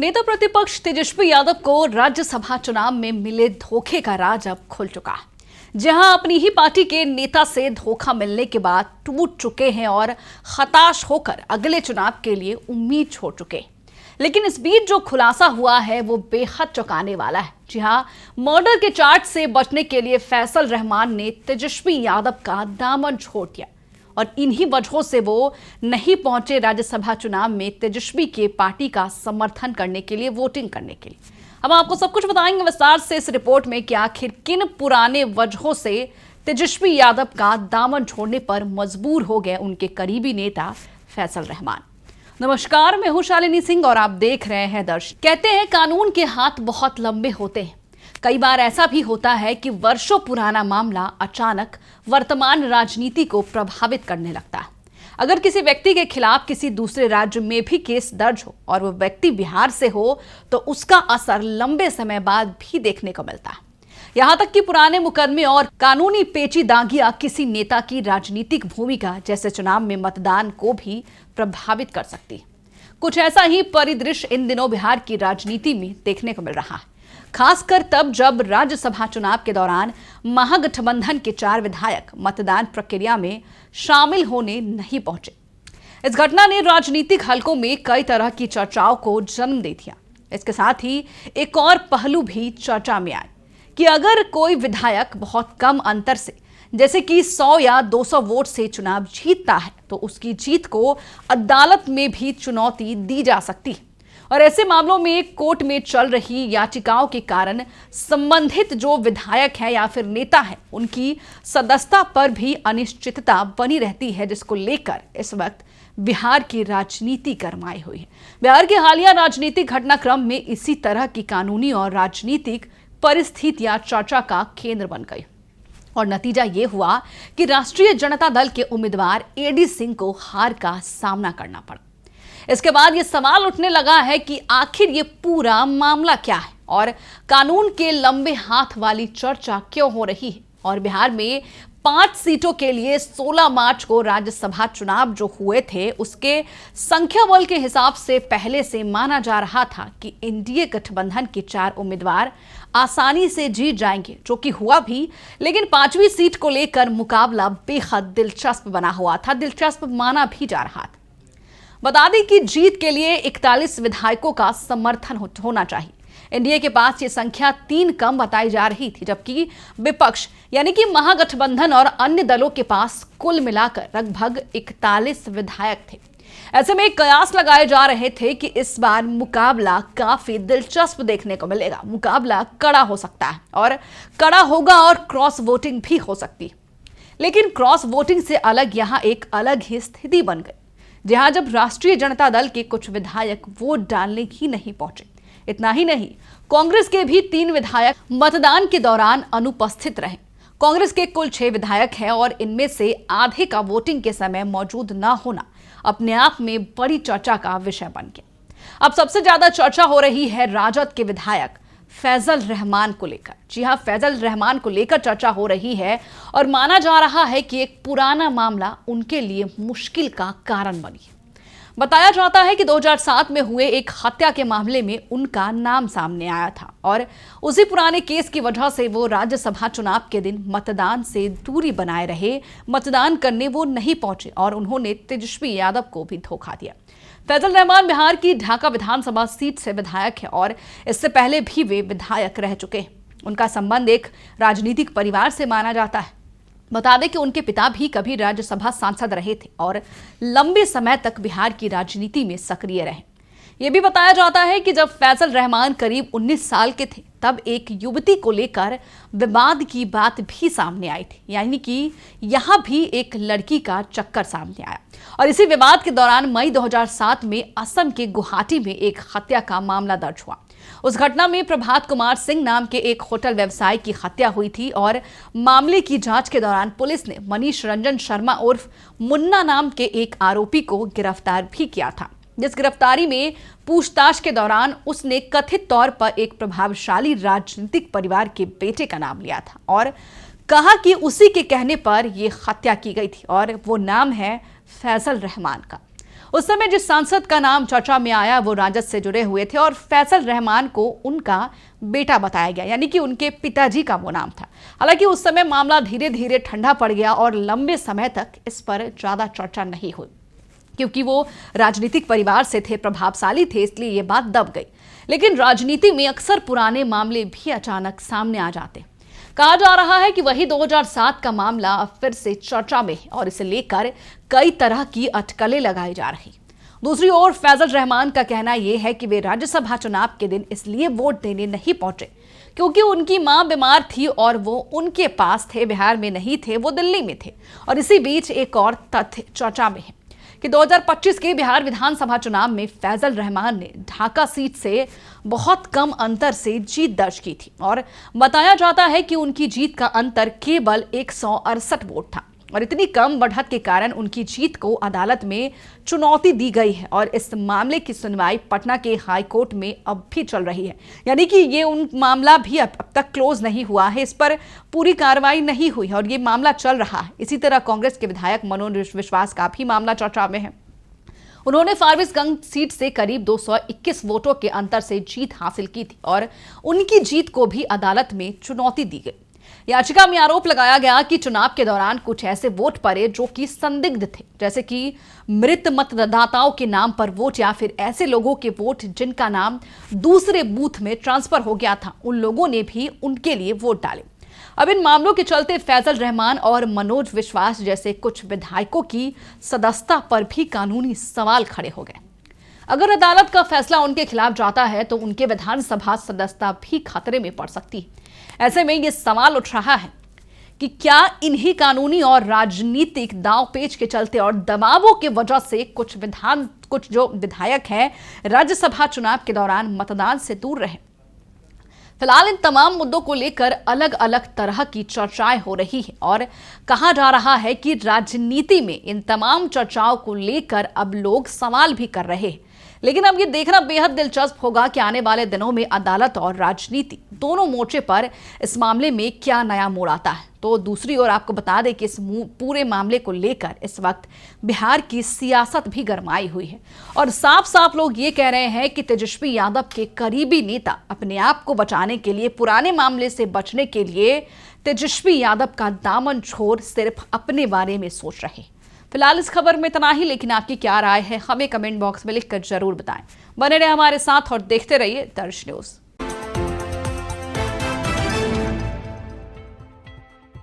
नेता प्रतिपक्ष तेजस्वी यादव को राज्यसभा चुनाव में मिले धोखे का राज अब खुल चुका है। जहां अपनी ही पार्टी के नेता से धोखा मिलने के बाद टूट चुके हैं और हताश होकर अगले चुनाव के लिए उम्मीद छोड़ चुके। लेकिन इस बीच जो खुलासा हुआ है वो बेहद चौंकाने वाला है। जी हां, मर्डर के चार्ज से बचने के लिए फैसल रहमान ने तेजस्वी यादव का दामन छोड़ दिया और इन्हीं वजहों से वो नहीं पहुंचे राज्यसभा चुनाव में तेजस्वी के पार्टी का समर्थन करने के लिए, वोटिंग करने के लिए। हम आपको सब कुछ बताएंगे विस्तार से इस रिपोर्ट में कि आखिर किन पुराने वजहों से तेजस्वी यादव का दामन छोड़ने पर मजबूर हो गए उनके करीबी नेता फैसल रहमान। नमस्कार, मैं हूं शालिनी सिंह और आप देख रहे हैं दर्श। कहते हैं कानून के हाथ बहुत लंबे होते हैं। कई बार ऐसा भी होता है कि वर्षों पुराना मामला अचानक वर्तमान राजनीति को प्रभावित करने लगता है। अगर किसी व्यक्ति के खिलाफ किसी दूसरे राज्य में भी केस दर्ज हो और वो व्यक्ति बिहार से हो तो उसका असर लंबे समय बाद भी देखने को मिलता है। यहाँ तक कि पुराने मुकदमे और कानूनी पेचीदगियां किसी नेता की राजनीतिक भूमिका जैसे चुनाव में मतदान को भी प्रभावित कर सकती है। कुछ ऐसा ही परिदृश्य इन दिनों बिहार की राजनीति में देखने को मिल रहा है, खासकर तब जब राज्यसभा चुनाव के दौरान महागठबंधन के 4 विधायक मतदान प्रक्रिया में शामिल होने नहीं पहुंचे। इस घटना ने राजनीतिक हलकों में कई तरह की चर्चाओं को जन्म दे दिया। इसके साथ ही एक और पहलू भी चर्चा में आया कि अगर कोई विधायक बहुत कम अंतर से, जैसे कि 100 या 200 वोट से चुनाव जीतता है तो उसकी जीत को अदालत में भी चुनौती दी जा सकती है और ऐसे मामलों में कोर्ट में चल रही याचिकाओं के कारण संबंधित जो विधायक है या फिर नेता है उनकी सदस्यता पर भी अनिश्चितता बनी रहती है, जिसको लेकर इस वक्त बिहार की राजनीति गरमाई हुई है। बिहार के हालिया राजनीतिक घटनाक्रम में इसी तरह की कानूनी और राजनीतिक परिस्थितियां चर्चा का केंद्र बन गई और नतीजा ये हुआ कि राष्ट्रीय जनता दल के उम्मीदवार एडी सिंह को हार का सामना करना पड़ा। इसके बाद ये सवाल उठने लगा है कि आखिर ये पूरा मामला क्या है और कानून के लंबे हाथ वाली चर्चा क्यों हो रही है। और बिहार में 5 सीटों के लिए 16 मार्च को राज्यसभा चुनाव जो हुए थे उसके संख्या बल के हिसाब से पहले से माना जा रहा था कि एनडीए गठबंधन के 4 उम्मीदवार आसानी से जीत जाएंगे, जो कि हुआ भी। लेकिन 5वीं सीट को लेकर मुकाबला बेहद दिलचस्प बना हुआ था, दिलचस्प माना भी जा रहा था। बता दें कि जीत के लिए 41 विधायकों का समर्थन होना चाहिए। एनडीए के पास ये संख्या 3 कम बताई जा रही थी, जबकि विपक्ष यानी कि महागठबंधन और अन्य दलों के पास कुल मिलाकर लगभग 41 विधायक थे। ऐसे में कयास लगाए जा रहे थे कि इस बार मुकाबला काफी दिलचस्प देखने को मिलेगा। मुकाबला कड़ा हो सकता है और कड़ा होगा और क्रॉस वोटिंग भी हो सकती है। लेकिन क्रॉस वोटिंग से अलग यहाँ एक अलग ही स्थिति बन गई, जहां जब राष्ट्रीय जनता दल के कुछ विधायक वोट डालने ही नहीं पहुंचे। इतना ही नहीं, कांग्रेस के भी 3 विधायक मतदान के दौरान अनुपस्थित रहे। कांग्रेस के कुल 6 विधायक हैं और इनमें से आधे का वोटिंग के समय मौजूद न होना अपने आप में बड़ी चर्चा का विषय बन गया। अब सबसे ज्यादा चर्चा हो रही है राजद के विधायक फैसल रहमान को लेकर। जी हां, फैसल रहमान को लेकर चर्चा हो रही है और माना जा रहा है कि एक पुराना मामला उनके लिए मुश्किल का कारण बनी। बताया जाता है कि 2007 में हुए एक हत्या के मामले में उनका नाम सामने आया था और उसी पुराने केस की वजह से वो राज्यसभा चुनाव के दिन मतदान से दूरी बनाए रहे, मतदान करने वो नहीं पहुंचे और उन्होंने तेजस्वी यादव को भी धोखा दिया। फैसल रहमान बिहार की ढाका विधानसभा सीट से विधायक है और इससे पहले भी वे विधायक रह चुके हैं। उनका संबंध एक राजनीतिक परिवार से माना जाता है। बता दें कि उनके पिता भी कभी राज्यसभा सांसद रहे थे और लंबे समय तक बिहार की राजनीति में सक्रिय रहे। यह भी बताया जाता है कि जब फैसल रहमान करीब 19 साल के थे तब एक युवती को लेकर विवाद की बात भी सामने आई थी, यानी कि यहां भी एक लड़की का चक्कर सामने आया और इसी विवाद के दौरान मई 2007 में असम के गुवाहाटी में एक हत्या का मामला दर्ज हुआ। उस घटना में प्रभात कुमार सिंह नाम के एक होटल व्यवसायी की हत्या हुई थी और मामले की जांच के दौरान पुलिस ने मनीष रंजन शर्मा उर्फ मुन्ना नाम के एक आरोपी को गिरफ्तार भी किया था, जिस गिरफ्तारी में पूछताछ के दौरान उसने कथित तौर पर एक प्रभावशाली राजनीतिक परिवार के बेटे का नाम लिया था और कहा कि उसी के कहने पर यह हत्या की गई थी और वो नाम है फैसल रहमान का। उस समय जिस सांसद का नाम चर्चा में आया वो राजद से जुड़े हुए थे और फैसल रहमान को उनका बेटा बताया गया, यानी कि उनके पिताजी का वो नाम था। हालांकि उस समय मामला धीरे धीरे ठंडा पड़ गया और लंबे समय तक इस पर ज्यादा चर्चा नहीं हुई, क्योंकि वो राजनीतिक परिवार से थे, प्रभावशाली थे, इसलिए ये बात दब गई। लेकिन राजनीति में अक्सर पुराने मामले भी अचानक सामने आ जाते। कहा जा रहा है कि वही 2007 का मामला अब फिर से चर्चा में है और इसे लेकर कई तरह की अटकलें लगाई जा रही। दूसरी ओर फैजल रहमान का कहना यह है कि वे राज्यसभा चुनाव के दिन इसलिए वोट देने नहीं पहुंचे क्योंकि उनकी मां बीमार थी और वो उनके पास थे, बिहार में नहीं थे, वो दिल्ली में थे। और इसी बीच एक और तथ्य चर्चा में है कि 2025 के बिहार विधानसभा चुनाव में फैजल रहमान ने ढाका सीट से बहुत कम अंतर से जीत दर्ज की थी और बताया जाता है कि उनकी जीत का अंतर केवल 168 वोट था और इतनी कम बढ़त के कारण उनकी जीत को अदालत में चुनौती दी गई है और इस मामले की सुनवाई पटना के हाई कोर्ट में अब भी चल रही है। यानी कि ये उन मामला भी अब तक क्लोज नहीं हुआ है, इस पर पूरी कार्रवाई नहीं हुई है और ये मामला चल रहा है। इसी तरह कांग्रेस के विधायक मनोज विश्वास का भी मामला चर्चा में है। उन्होंने फारबिसगंज सीट से करीब 221 वोटों के अंतर से जीत हासिल की थी और उनकी जीत को भी अदालत में चुनौती दी गई। याचिका में आरोप लगाया गया कि चुनाव के दौरान कुछ ऐसे वोट पड़े जो कि संदिग्ध थे, जैसे कि मृत मतदाताओं के नाम पर वोट या फिर ऐसे लोगों के वोट जिनका नाम दूसरे बूथ में ट्रांसफर हो गया था, उन लोगों ने भी उनके लिए वोट डाले। अब इन मामलों के चलते फैजल रहमान और मनोज विश्वास जैसे कुछ विधायकों की सदस्यता पर भी कानूनी सवाल खड़े हो गए। अगर अदालत का फैसला उनके खिलाफ जाता है तो उनके विधानसभा सदस्यता भी खतरे में पड़ सकती है। ऐसे में यह सवाल उठ रहा है कि क्या इन्हीं कानूनी और राजनीतिक दांवपेच के चलते और दबावों की वजह से कुछ जो विधायक हैं राज्यसभा चुनाव के दौरान मतदान से दूर रहे। फिलहाल इन तमाम मुद्दों को लेकर अलग अलग तरह की चर्चाएं हो रही है और कहा जा रहा है कि राजनीति में इन तमाम चर्चाओं को लेकर अब लोग सवाल भी कर रहे हैं। लेकिन अब ये देखना बेहद दिलचस्प होगा कि आने वाले दिनों में अदालत और राजनीति दोनों मोर्चे पर इस मामले में क्या नया मोड़ आता है। तो दूसरी ओर आपको बता दें कि इस पूरे मामले को लेकर इस वक्त बिहार की सियासत भी गरमाई हुई है और साफ साफ लोग ये कह रहे हैं कि तेजस्वी यादव के करीबी नेता अपने आप को बचाने के लिए, पुराने मामले से बचने के लिए तेजस्वी यादव का दामन छोड़ सिर्फ अपने बारे में सोच रहे। फिलहाल इस खबर में इतना ही, लेकिन आपकी क्या राय है हमें कमेंट बॉक्स में लिखकर जरूर बताएं। बने रहे हमारे साथ और देखते रहिए दर्श न्यूज।